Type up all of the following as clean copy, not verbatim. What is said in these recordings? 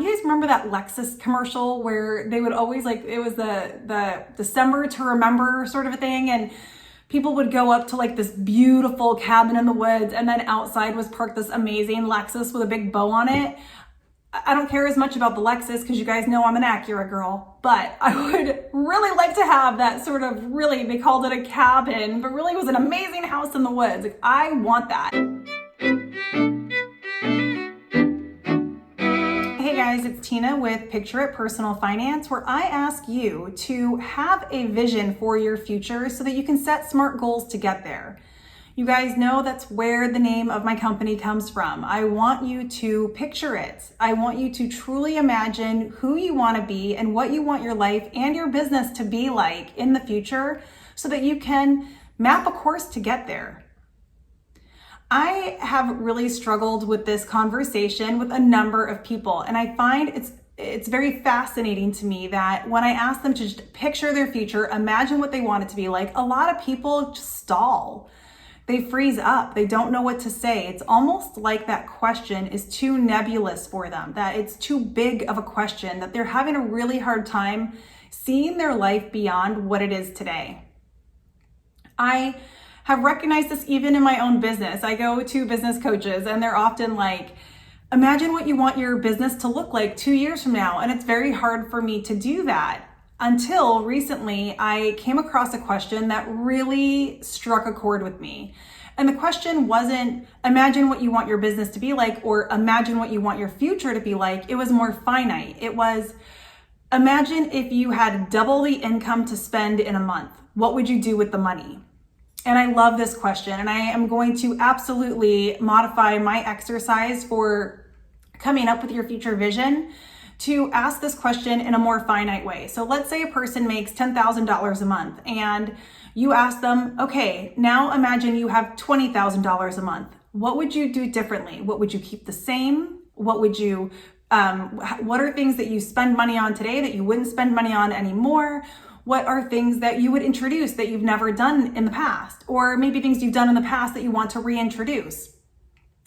you guys remember that Lexus commercial where they would always it was the December to remember sort of a thing, and people would go up to this beautiful cabin in the woods, and then outside was parked this amazing Lexus with a big bow on it. I don't care as much about the Lexus because you guys know I'm an Acura girl, but I would really like to have that sort of, really, they called it a cabin, but really it was an amazing house in the woods. I want that. Hey guys, it's Tina with Picture It Personal Finance, where I ask you to have a vision for your future so that you can set smart goals to get there. You guys know that's where the name of my company comes from. I want you to picture it. I want you to truly imagine who you want to be and what you want your life and your business to be like in the future so that you can map a course to get there. I have really struggled with this conversation with a number of people, and I find it's very fascinating to me that when I ask them to just picture their future, imagine what they want it to be like, a lot of people just stall. They freeze up. They don't know what to say. It's almost like that question is too nebulous for them, that it's too big of a question, that they're having a really hard time seeing their life beyond what it is today. I have recognized this even in my own business. I go to business coaches and they're often like, imagine what you want your business to look like 2 years from now. And it's very hard for me to do that. Until recently, I came across a question that really struck a chord with me. And the question wasn't, imagine what you want your business to be like, or imagine what you want your future to be like. It was more finite. It was, imagine if you had double the income to spend in a month. What would you do with the money? And I love this question. And I am going to absolutely modify my exercise for coming up with your future vision to ask this question in a more finite way. So let's say a person makes $10,000 a month and you ask them, okay, now imagine you have $20,000 a month. What would you do differently? What would you keep the same? What are things that you spend money on today that you wouldn't spend money on anymore? What are things that you would introduce that you've never done in the past? Or maybe things you've done in the past that you want to reintroduce?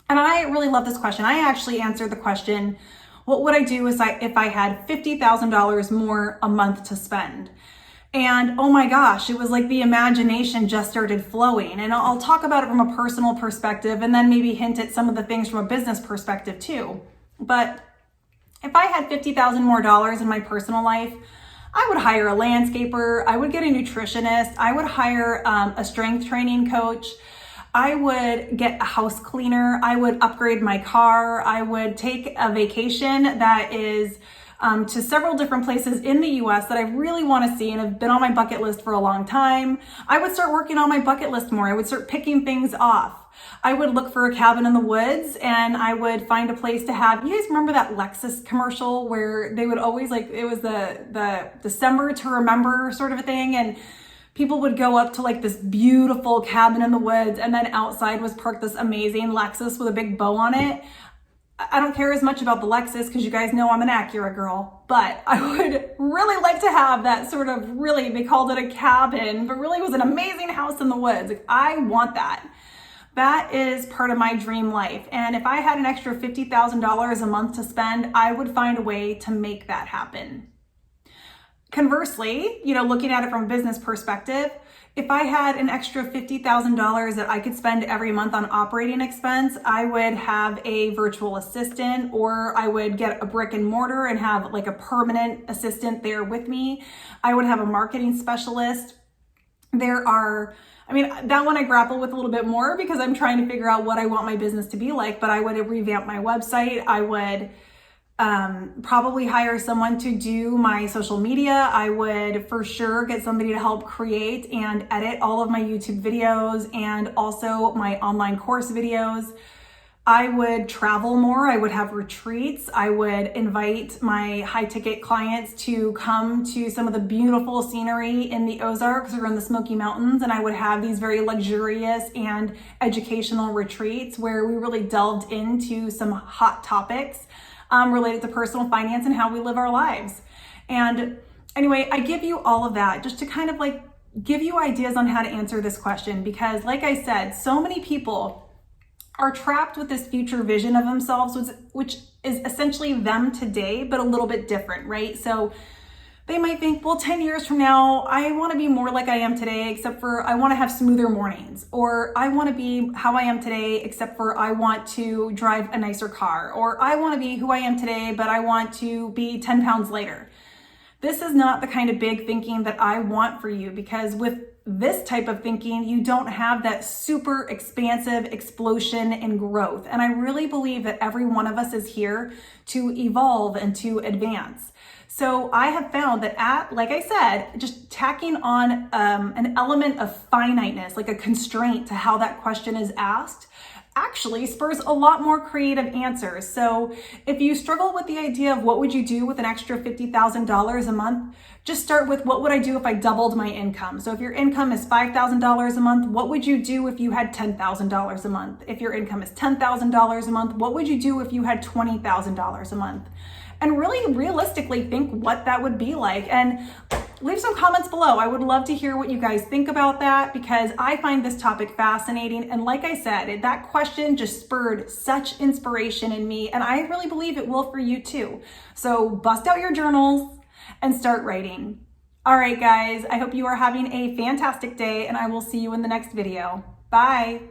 And I really love this question. I actually answered the question, what would I do if I had $50,000 more a month to spend? And oh my gosh, it was like the imagination just started flowing. And I'll talk about it from a personal perspective and then maybe hint at some of the things from a business perspective too. But if I had $50,000 more in my personal life, I would hire a landscaper, I would get a nutritionist, I would hire a strength training coach, I would get a house cleaner, I would upgrade my car, I would take a vacation that is to several different places in the US that I really want to see and have been on my bucket list for a long time. I would start working on my bucket list more. I would start picking things off. I would look for a cabin in the woods and I would find a place to have, you guys remember that Lexus commercial where they would always it was the December to remember sort of a thing, and people would go up to this beautiful cabin in the woods, and then outside was parked this amazing Lexus with a big bow on it. I don't care as much about the Lexus because you guys know I'm an Acura girl, but I would really like to have that sort of, really, they called it a cabin, but really it was an amazing house in the woods. I want that. That is part of my dream life. And if I had an extra $50,000 a month to spend, I would find a way to make that happen. Conversely, looking at it from a business perspective, if I had an extra $50,000 that I could spend every month on operating expense, I would have a virtual assistant, or I would get a brick and mortar and have a permanent assistant there with me. I would have a marketing specialist. That one I grapple with a little bit more because I'm trying to figure out what I want my business to be like, but I would revamp my website. I would probably hire someone to do my social media. I would for sure get somebody to help create and edit all of my YouTube videos and also my online course videos. I would travel more. I would have retreats. I would invite my high ticket clients to come to some of the beautiful scenery in the Ozarks or in the Smoky Mountains. And I would have these very luxurious and educational retreats where we really delved into some hot topics related to personal finance and how we live our lives. And anyway, I give you all of that just to kind of give you ideas on how to answer this question, because like I said, so many people are trapped with this future vision of themselves, which is essentially them today, but a little bit different, right? So they might think, well, 10 years from now, I want to be more like I am today, except for I want to have smoother mornings, or I want to be how I am today, except for I want to drive a nicer car, or I want to be who I am today, but I want to be 10 pounds lighter. This is not the kind of big thinking that I want for you, because with this type of thinking, you don't have that super expansive explosion in growth. And I really believe that every one of us is here to evolve and to advance. So I have found that like I said, just tacking on an element of finiteness, like a constraint to how that question is asked, actually spurs a lot more creative answers. So if you struggle with the idea of what would you do with an extra $50,000 a month, just start with what would I do if I doubled my income? So if your income is $5,000 a month, what would you do if you had $10,000 a month? If your income is $10,000 a month, what would you do if you had $20,000 a month? And really realistically think what that would be like, and leave some comments below. I would love to hear what you guys think about that, because I find this topic fascinating. And like I said, that question just spurred such inspiration in me, and I really believe it will for you too. So bust out your journals and start writing. All right, guys, I hope you are having a fantastic day, and I will see you in the next video. Bye.